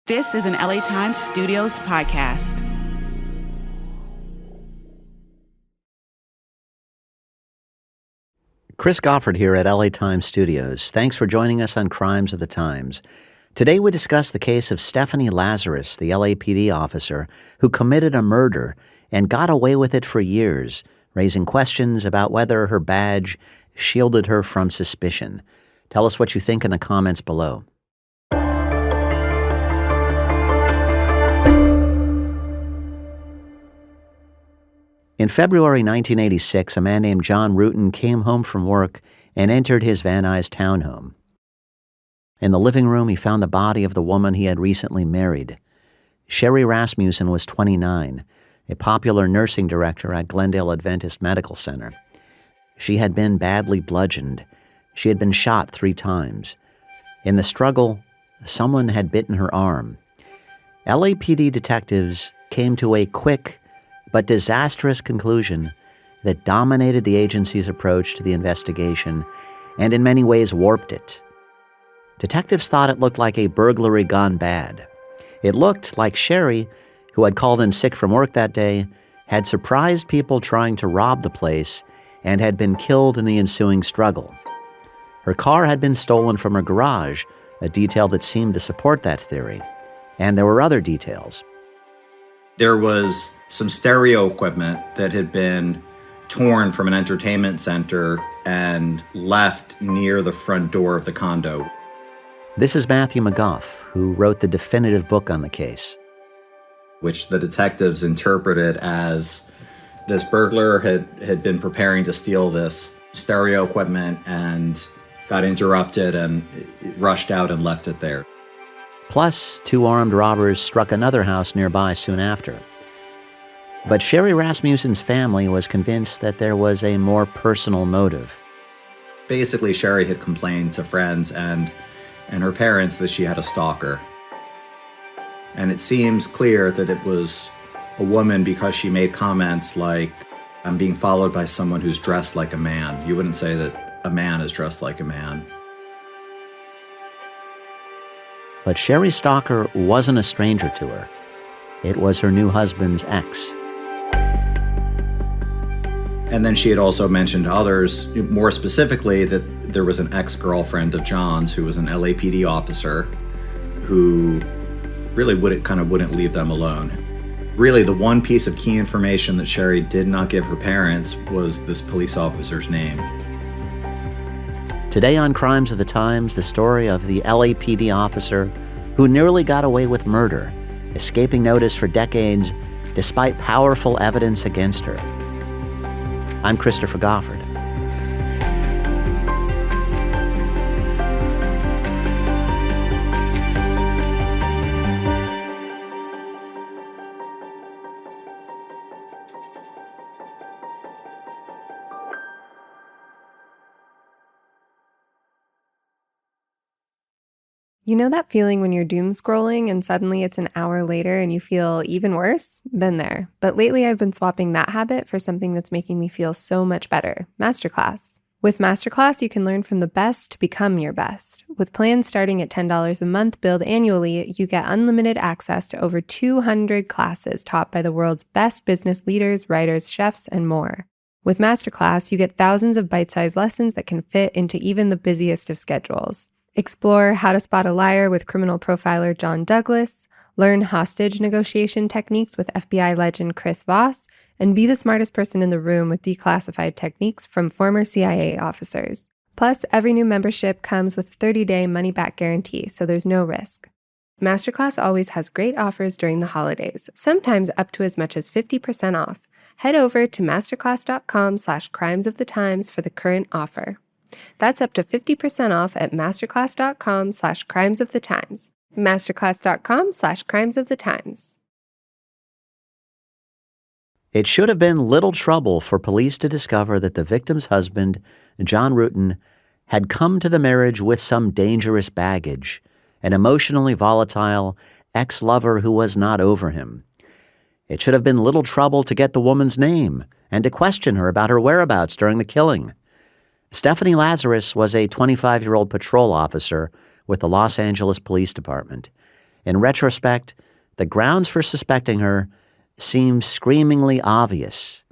This is an LA Times Studios podcast. Chris Goffard here at LA Times Studios. Thanks for joining us on Crimes of the Times. Today we discuss the case of Stephanie Lazarus, the LAPD officer who committed a murder and got away with it for years, raising questions about whether her badge shielded her from suspicion. Tell us what you think in the comments below. In February 1986, a man named John Rutan came home from work and entered his Van Nuys townhome. In the living room, he found the body of the woman he had recently married. Sherri Rasmussen was 29, a popular nursing director at Glendale Adventist Medical Center. She had been badly bludgeoned. She had been shot 3 times. In the struggle, someone had bitten her arm. LAPD detectives came to a quick but disastrous conclusion that dominated the agency's approach to the investigation and in many ways warped it. Detectives thought it looked like a burglary gone bad. It looked like Sherri, who had called in sick from work that day, had surprised people trying to rob the place and had been killed in the ensuing struggle. Her car had been stolen from her garage, a detail that seemed to support that theory. And there were other details. There was some stereo equipment that had been torn from an entertainment center and left near the front door of the condo. This is Matthew McGough, who wrote the definitive book on the case, which the detectives interpreted as this burglar had been preparing to steal this stereo equipment and got interrupted and rushed out and left it there. Plus, 2 armed robbers struck another house nearby soon after. But Sherri Rasmussen's family was convinced that there was a more personal motive. Basically, Sherri had complained to friends and her parents that she had a stalker. And it seems clear that it was a woman because she made comments like, "I'm being followed by someone who's dressed like a man." You wouldn't say that a man is dressed like a man. But Sherri's stalker wasn't a stranger to her. It was her new husband's ex. And then she had also mentioned to others, more specifically, that there was an ex-girlfriend of John's who was an LAPD officer who really wouldn't leave them alone. Really, the one piece of key information that Sherri did not give her parents was this police officer's name. Today on Crimes of the Times, the story of the LAPD officer who nearly got away with murder, escaping notice for decades despite powerful evidence against her. I'm Christopher Goffard. You know that feeling when you're doom scrolling and suddenly it's an hour later and you feel even worse? Been there. But lately I've been swapping that habit for something that's making me feel so much better. Masterclass. With Masterclass, you can learn from the best to become your best. With plans starting at $10 a month billed annually, you get unlimited access to over 200 classes taught by the world's best business leaders, writers, chefs, and more. With Masterclass, you get thousands of bite-sized lessons that can fit into even the busiest of schedules. Explore how to spot a liar with criminal profiler John Douglas, learn hostage negotiation techniques with FBI legend Chris Voss, and be the smartest person in the room with declassified techniques from former CIA officers. Plus, every new membership comes with a 30-day money-back guarantee, so there's no risk. Masterclass always has great offers during the holidays, sometimes up to as much as 50% off. Head over to masterclass.com/crimesofthetimes for the current offer. That's up to 50% off at masterclass.com/crimesofthetimes. masterclass.com/crimesofthetimes. It should have been little trouble for police to discover that the victim's husband, John Rutan, had come to the marriage with some dangerous baggage, an emotionally volatile ex-lover who was not over him. It should have been little trouble to get the woman's name and to question her about her whereabouts during the killing. Stephanie Lazarus was a 25-year-old patrol officer with the Los Angeles Police Department. In retrospect, the grounds for suspecting her seemed screamingly obvious.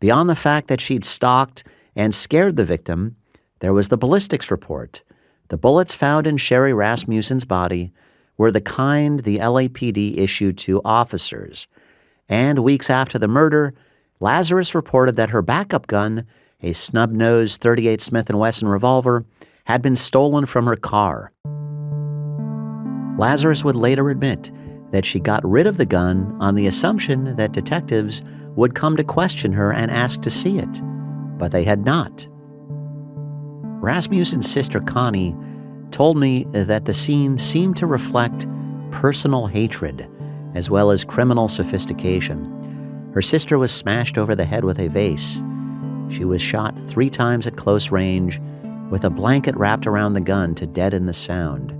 Beyond the fact that she'd stalked and scared the victim, there was the ballistics report. The bullets found in Sherri Rasmussen's body were the kind the LAPD issued to officers. And weeks after the murder, Lazarus reported that her backup gun, a snub-nosed .38 Smith & Wesson revolver, had been stolen from her car. Lazarus would later admit that she got rid of the gun on the assumption that detectives would come to question her and ask to see it, but they had not. Rasmussen's sister Connie told me that the scene seemed to reflect personal hatred as well as criminal sophistication. Her sister was smashed over the head with a vase. She was shot 3 times at close range with a blanket wrapped around the gun to deaden the sound.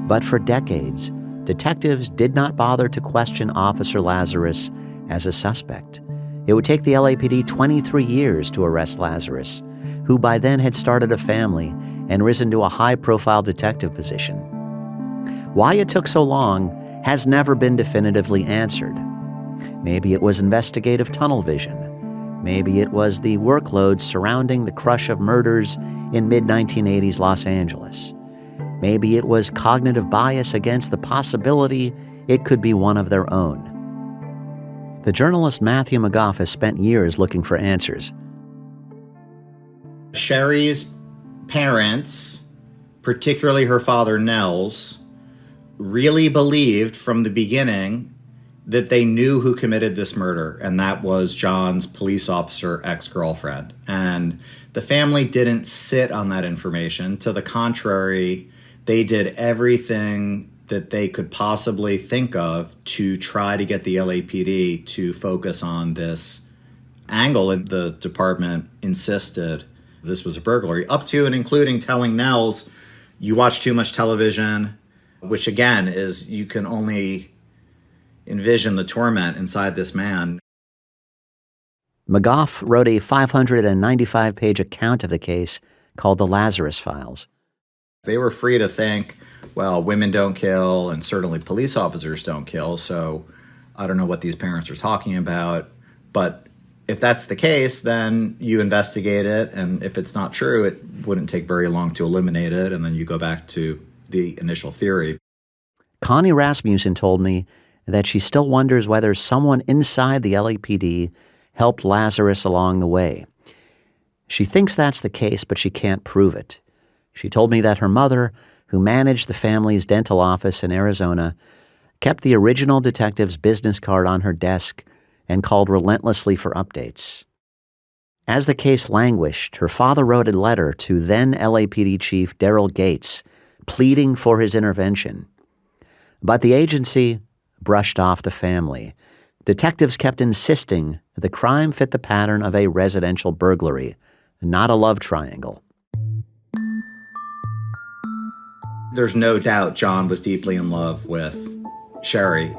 But for decades, detectives did not bother to question Officer Lazarus as a suspect. It would take the LAPD 23 years to arrest Lazarus, who by then had started a family and risen to a high-profile detective position. Why it took so long has never been definitively answered. Maybe it was investigative tunnel vision. Maybe it was the workload surrounding the crush of murders in mid-1980s Los Angeles. Maybe it was cognitive bias against the possibility it could be one of their own. The journalist Matthew McGough has spent years looking for answers. Sherri's parents, particularly her father Nels, really believed from the beginning that they knew who committed this murder, and that was John's police officer ex-girlfriend. And the family didn't sit on that information. To the contrary, they did everything that they could possibly think of to try to get the LAPD to focus on this angle. And the department insisted this was a burglary, up to and including telling Nels, you watch too much television, which again is, you can only envision the torment inside this man. McGough wrote a 595-page account of the case called The Lazarus Files. They were free to think, well, women don't kill, and certainly police officers don't kill, so I don't know what these parents are talking about. But if that's the case, then you investigate it, and if it's not true, it wouldn't take very long to eliminate it, and then you go back to the initial theory. Connie Rasmussen told me that she still wonders whether someone inside the LAPD helped Lazarus along the way. She thinks that's the case, but she can't prove it. She told me that her mother, who managed the family's dental office in Arizona, kept the original detective's business card on her desk and called relentlessly for updates. As the case languished, her father wrote a letter to then LAPD Chief Daryl Gates, pleading for his intervention. But the agency brushed off the family. Detectives kept insisting the crime fit the pattern of a residential burglary, not a love triangle. There's no doubt John was deeply in love with Sherri.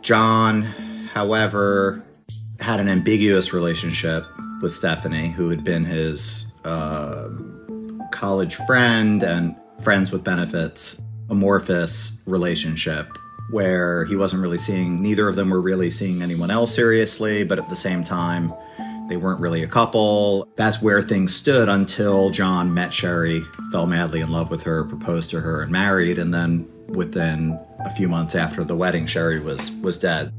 John, however, had an ambiguous relationship with Stephanie, who had been his college friend and friends with benefits, amorphous relationship where he wasn't really seeing, neither of them were really seeing anyone else seriously, but at the same time, they weren't really a couple. That's where things stood until John met Sherri, fell madly in love with her, proposed to her, and married. And then within a few months after the wedding, Sherri was dead.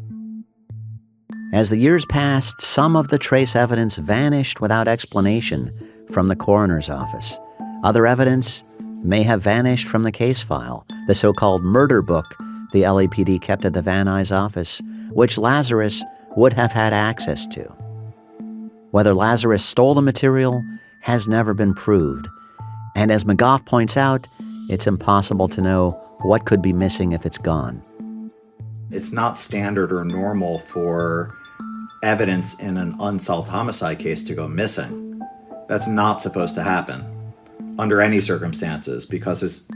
As the years passed, some of the trace evidence vanished without explanation from the coroner's office. Other evidence may have vanished from the case file, the so-called murder book the LAPD kept at the Van Nuys office, which Lazarus would have had access to. Whether Lazarus stole the material has never been proved, and as McGough points out, it's impossible to know what could be missing if it's gone. It's not standard or normal for evidence in an unsolved homicide case to go missing. That's not supposed to happen under any circumstances, because as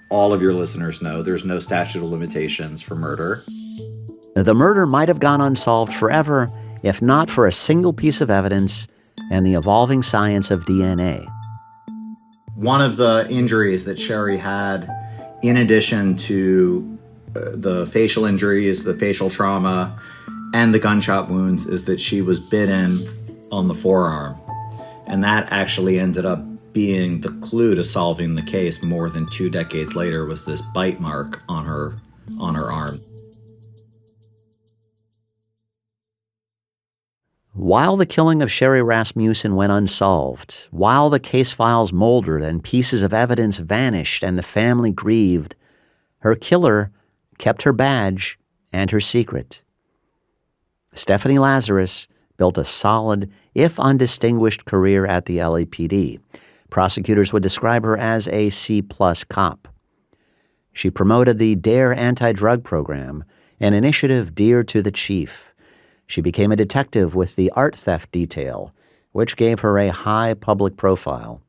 all of your listeners know, there's no statute of limitations for murder. The murder might have gone unsolved forever if not for a single piece of evidence and the evolving science of DNA. One of the injuries that Sherri had, in addition to the facial injuries, the facial trauma, and the gunshot wounds is that she was bitten on the forearm. And that actually ended up being the clue to solving the case more than 2 decades later, was this bite mark on her arm. While the killing of Sherri Rasmussen went unsolved, while the case files moldered and pieces of evidence vanished and the family grieved, her killer kept her badge and her secret. Stephanie Lazarus built a solid, if undistinguished, career at the LAPD. Prosecutors would describe her as a C-plus cop. She promoted the DARE anti-drug program, an initiative dear to the chief. She became a detective with the art theft detail, which gave her a high public profile.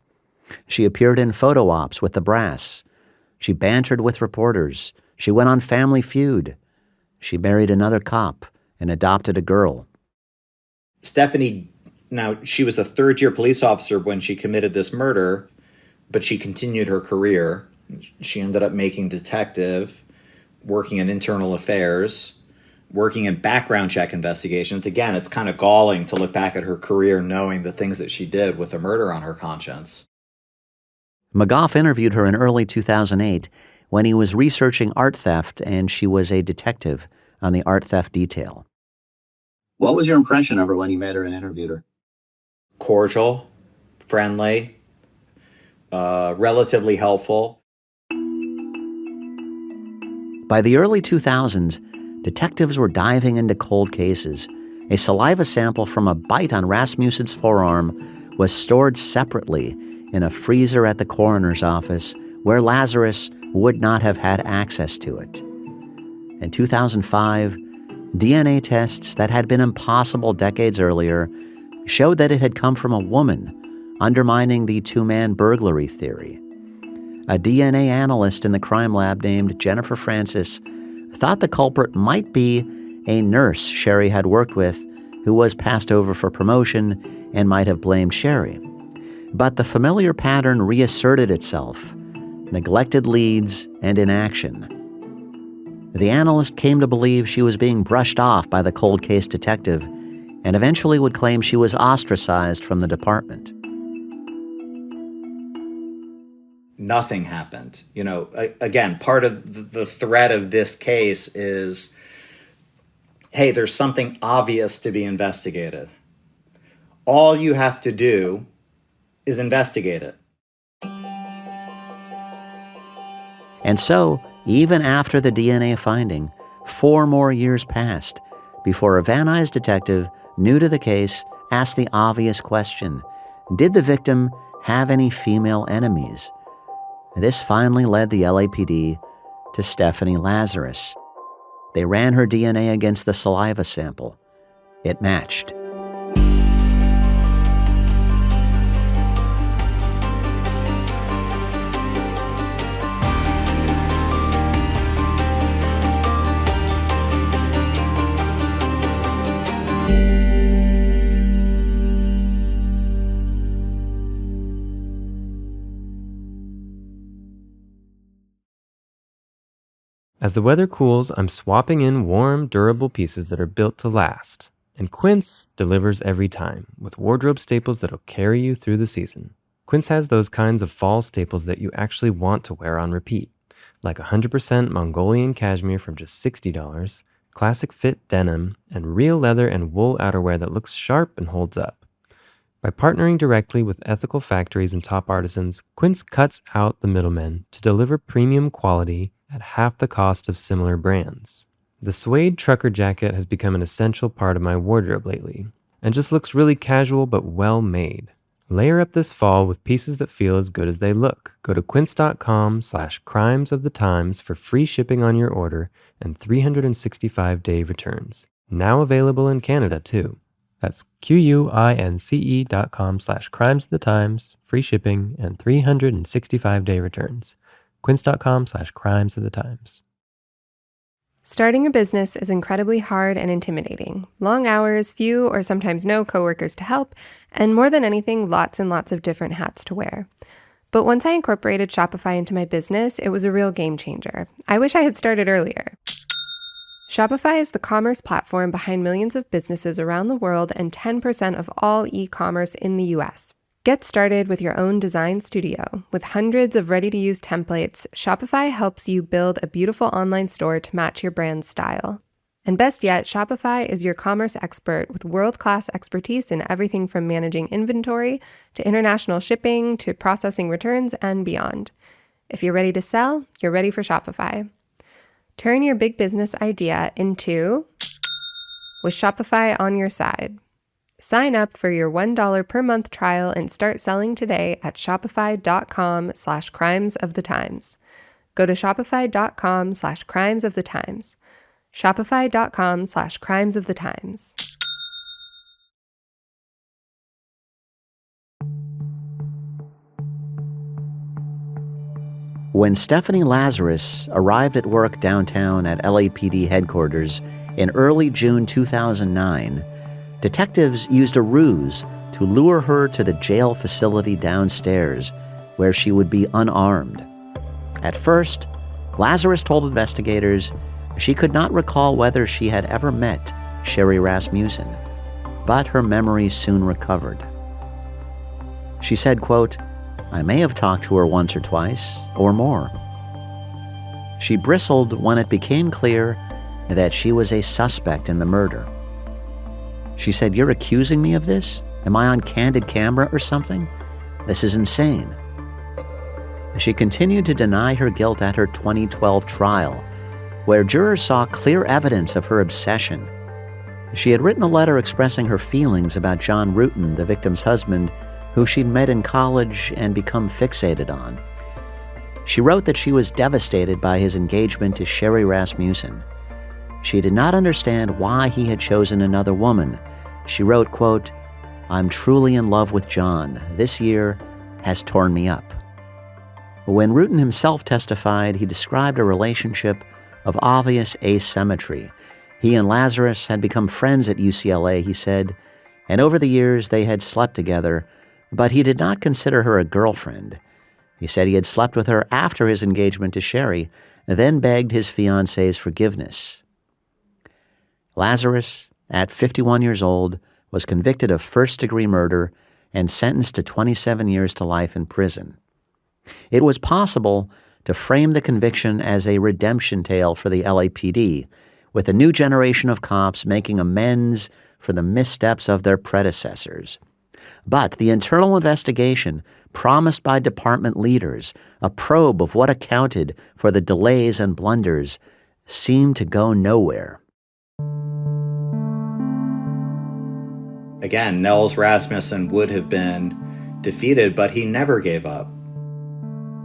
She appeared in photo ops with the brass. She bantered with reporters. She went on Family Feud. She married another cop and adopted a girl. Stephanie, now, she was a third-year police officer when she committed this murder, but she continued her career. She ended up making detective, working in internal affairs, working in background check investigations. Again, it's kind of galling to look back at her career knowing the things that she did with a murder on her conscience. McGough interviewed her in early 2008 when he was researching art theft and she was a detective on the art theft detail. What was your impression of her when you met her and interviewed her? Cordial, friendly, relatively helpful. By the early 2000s, detectives were diving into cold cases. A saliva sample from a bite on Rasmussen's forearm was stored separately in a freezer at the coroner's office where Lazarus would not have had access to it. In 2005, DNA tests that had been impossible decades earlier showed that it had come from a woman, undermining the two-man burglary theory. A DNA analyst in the crime lab named Jennifer Francis thought the culprit might be a nurse Sherri had worked with who was passed over for promotion and might have blamed Sherri. But the familiar pattern reasserted itself: neglected leads and inaction. The analyst came to believe she was being brushed off by the cold case detective and eventually would claim she was ostracized from the department. Nothing happened. Again, part of the thread of this case is, hey, there's something obvious to be investigated. All you have to do is investigate it. And so, even after the DNA finding, 4 more years passed before a Van Nuys detective new to the case asked the obvious question: did the victim have any female enemies? This finally led the LAPD to Stephanie Lazarus. They ran her DNA against the saliva sample. It matched. As the weather cools, I'm swapping in warm, durable pieces that are built to last. And Quince delivers every time, with wardrobe staples that'll carry you through the season. Quince has those kinds of fall staples that you actually want to wear on repeat, like 100% Mongolian cashmere from just $60, classic fit denim, and real leather and wool outerwear that looks sharp and holds up. By partnering directly with ethical factories and top artisans, Quince cuts out the middlemen to deliver premium quality at half the cost of similar brands. The suede trucker jacket has become an essential part of my wardrobe lately, and just looks really casual but well made. Layer up this fall with pieces that feel as good as they look. Go to quince.com/crimesofthetimes for free shipping on your order and 365-day returns. Now available in Canada too. That's QUINCE.com/crimesofthetimes, free shipping and 365-day returns. Quince.com/crimesofthetimes. Starting a business is incredibly hard and intimidating. Long hours, few or sometimes no coworkers to help, and more than anything, lots and lots of different hats to wear. But once I incorporated Shopify into my business, it was a real game changer. I wish I had started earlier. Shopify is the commerce platform behind millions of businesses around the world and 10% of all e-commerce in the US. Get started with your own design studio. With hundreds of ready-to-use templates, Shopify helps you build a beautiful online store to match your brand's style. And best yet, Shopify is your commerce expert with world-class expertise in everything from managing inventory to international shipping to processing returns and beyond. If you're ready to sell, you're ready for Shopify. Turn your big business idea into with Shopify on your side. Sign up for your $1 per month trial and start selling today at shopify.com/crimesofthetimes. Go to shopify.com/crimesofthetimes. Shopify.com/crimesofthetimes. When Stephanie Lazarus arrived at work downtown at LAPD headquarters in early June 2009, detectives used a ruse to lure her to the jail facility downstairs, where she would be unarmed. At first, Lazarus told investigators she could not recall whether she had ever met Sherri Rasmussen, but her memory soon recovered. She said, quote, "I may have talked to her once or twice, or more." She bristled when it became clear that she was a suspect in the murder. She said, "You're accusing me of this? Am I on candid camera or something? This is insane." She continued to deny her guilt at her 2012 trial, where jurors saw clear evidence of her obsession. She had written a letter expressing her feelings about John Ruetten, the victim's husband, who she'd met in college and become fixated on. She wrote that she was devastated by his engagement to Sherri Rasmussen. She did not understand why he had chosen another woman. She wrote, quote, "I'm truly in love with John. This year has torn me up." When Ruetten himself testified, he described a relationship of obvious asymmetry. He and Lazarus had become friends at UCLA, he said, and over the years they had slept together, but he did not consider her a girlfriend. He said he had slept with her after his engagement to Sherri, then begged his fiancée's forgiveness. Lazarus, at 51 years old, was convicted of first-degree murder and sentenced to 27 years to life in prison. It was possible to frame the conviction as a redemption tale for the LAPD, with a new generation of cops making amends for the missteps of their predecessors. But the internal investigation promised by department leaders, a probe of what accounted for the delays and blunders, seemed to go nowhere. Again, Nels Rasmussen would have been defeated, but he never gave up.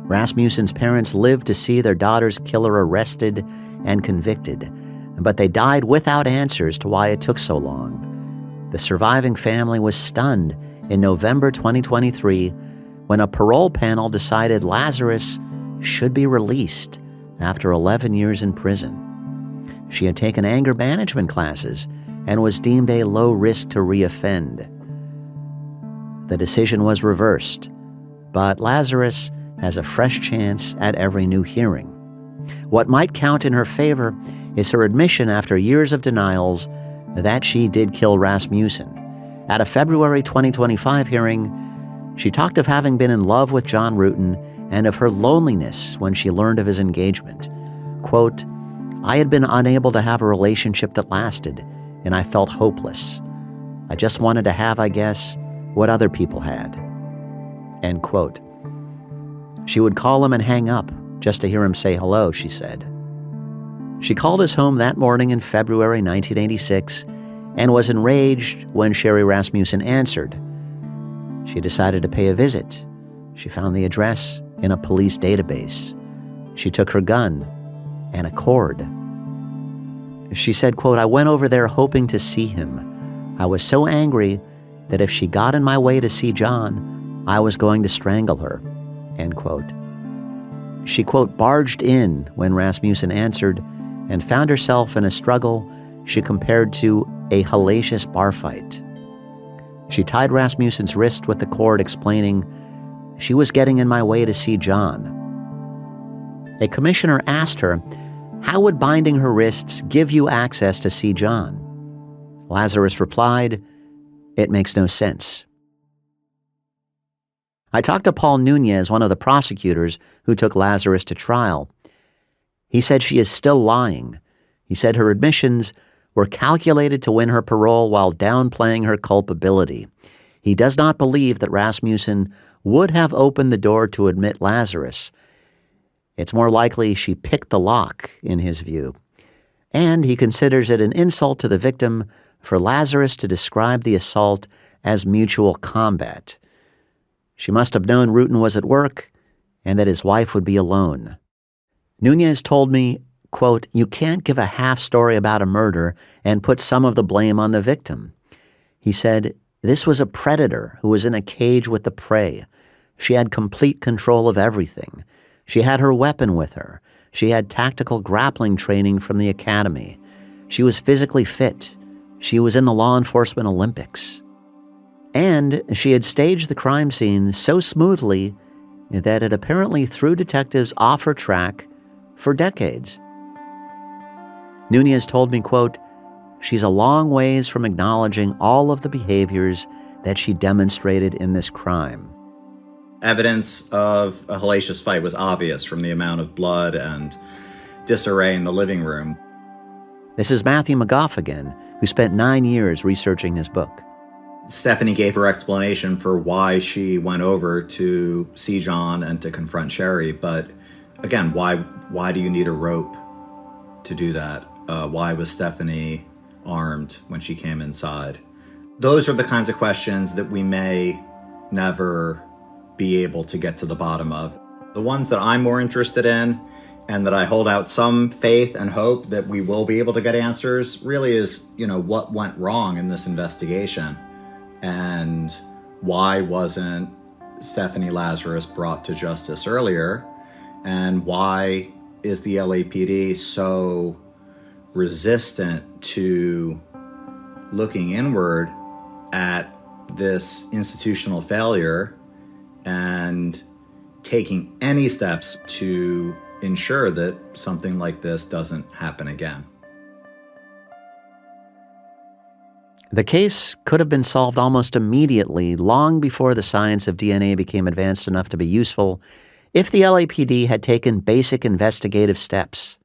Rasmussen's parents lived to see their daughter's killer arrested and convicted, but they died without answers to why it took so long. The surviving family was stunned in November 2023 when a parole panel decided Lazarus should be released after 11 years in prison. She had taken anger management classes and was deemed a low risk to reoffend. The decision was reversed, but Lazarus has a fresh chance at every new hearing. What might count in her favor is her admission after years of denials that she did kill Rasmussen. At a February 2025 hearing, she talked of having been in love with John Ruetten and of her loneliness when she learned of his engagement. Quote, "I had been unable to have a relationship that lasted, and I felt hopeless. I just wanted to have, I guess, what other people had." End quote. She would call him and hang up just to hear him say hello, she said. She called his home that morning in February 1986 and was enraged when Sherri Rasmussen answered. She decided to pay a visit. She found the address in a police database. She took her gun and a cord. She said, quote, "I went over there hoping to see him. I was so angry that if she got in my way to see John, I was going to strangle her." End quote. She, quote, "barged in when Rasmussen answered and found herself in a struggle she compared to a hellacious bar fight. She tied Rasmussen's wrist with the cord, explaining, She was getting in my way to see John. A commissioner asked her, how would binding her wrists give you access to see John? Lazarus replied, it makes no sense. I talked to Paul Nuys, one of the prosecutors who took Lazarus to trial. He said she is still lying. He said her admissions were calculated to win her parole while downplaying her culpability. He does not believe that Rasmussen would have opened the door to admit Lazarus. It's more likely she picked the lock, in his view. And he considers it an insult to the victim for Lazarus to describe the assault as mutual combat. She must have known Rutten was at work and that his wife would be alone. Nuys told me, quote, you can't give a half story about a murder and put some of the blame on the victim. He said, this was a predator who was in a cage with the prey. She had complete control of everything. She had her weapon with her. She had tactical grappling training from the academy. She was physically fit. She was in the law enforcement Olympics. And she had staged the crime scene so smoothly that it apparently threw detectives off her track for decades. Nuys told me, quote, she's a long ways from acknowledging all of the behaviors that she demonstrated in this crime. Evidence of a hellacious fight was obvious from the amount of blood and disarray in the living room. This is Matthew McGough again, who spent 9 years researching his book. Stephanie gave her explanation for why she went over to see John and to confront Sherri, but again, why do you need a rope to do that? Why was Stephanie armed when she came inside? Those are the kinds of questions that we may never be able to get to the bottom of. The ones that I'm more interested in and that I hold out some faith and hope that we will be able to get answers really is, what went wrong in this investigation and why wasn't Stephanie Lazarus brought to justice earlier, and why is the LAPD so resistant to looking inward at this institutional failure and taking any steps to ensure that something like this doesn't happen again. The case could have been solved almost immediately, long before the science of DNA became advanced enough to be useful, if the LAPD had taken basic investigative steps.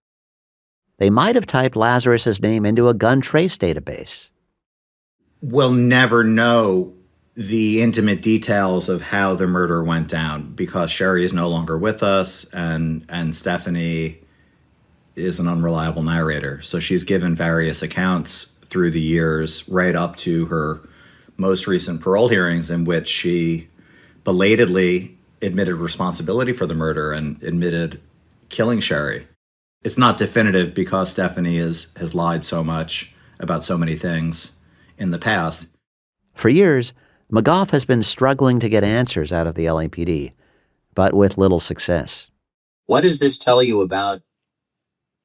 They might have typed Lazarus's name into a gun trace database. We'll never know the intimate details of how the murder went down because Sherri is no longer with us and Stephanie is an unreliable narrator. So she's given various accounts through the years, right up to her most recent parole hearings, in which she belatedly admitted responsibility for the murder and admitted killing Sherri. It's not definitive because Stephanie has lied so much about so many things in the past. For years, McGough has been struggling to get answers out of the LAPD, but with little success. What does this tell you about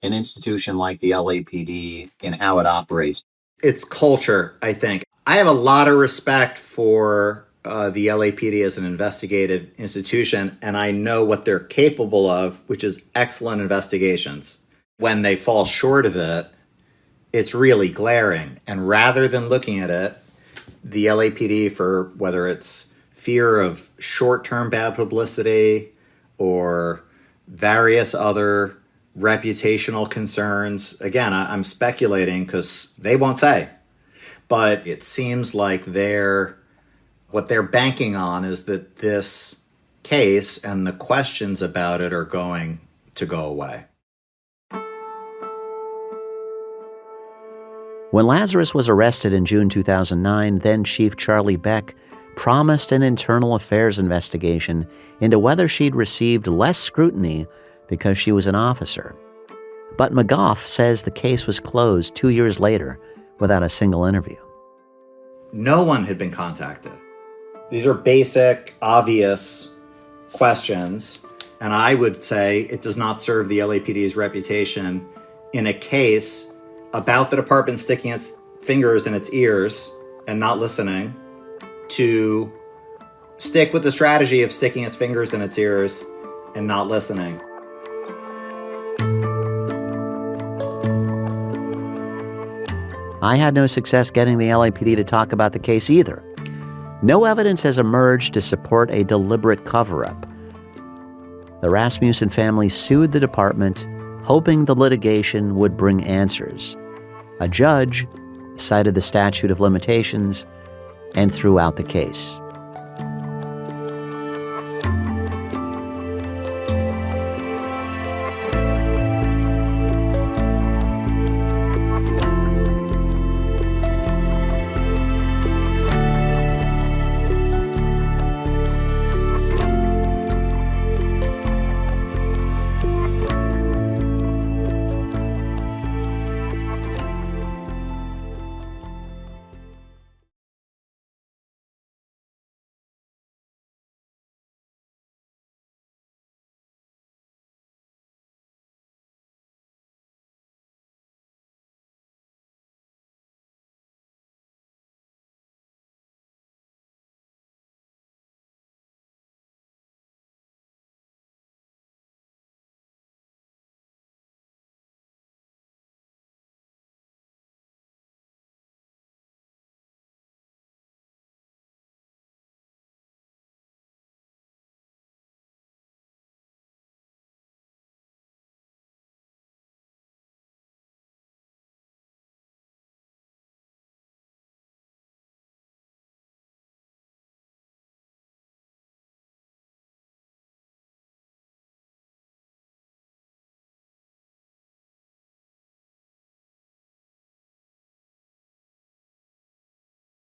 an institution like the LAPD and how it operates? It's culture, I think. I have a lot of respect for the LAPD as an investigative institution, and I know what they're capable of, which is excellent investigations. When they fall short of it, it's really glaring. And rather than looking at it, the LAPD, for whether it's fear of short-term bad publicity or various other reputational concerns, again, I'm speculating because they won't say, but it seems like what they're banking on is that this case and the questions about it are going to go away. When Lazarus was arrested in June 2009, then Chief Charlie Beck promised an internal affairs investigation into whether she'd received less scrutiny because she was an officer. But McGough says the case was closed 2 years later without a single interview. No one had been contacted. These are basic, obvious questions, and I would say it does not serve the LAPD's reputation in a case about the department sticking its fingers in its ears and not listening to stick with the strategy of sticking its fingers in its ears and not listening. I had no success getting the LAPD to talk about the case either. No evidence has emerged to support a deliberate cover-up. The Rasmussen family sued the department, hoping the litigation would bring answers. A judge cited the statute of limitations and threw out the case.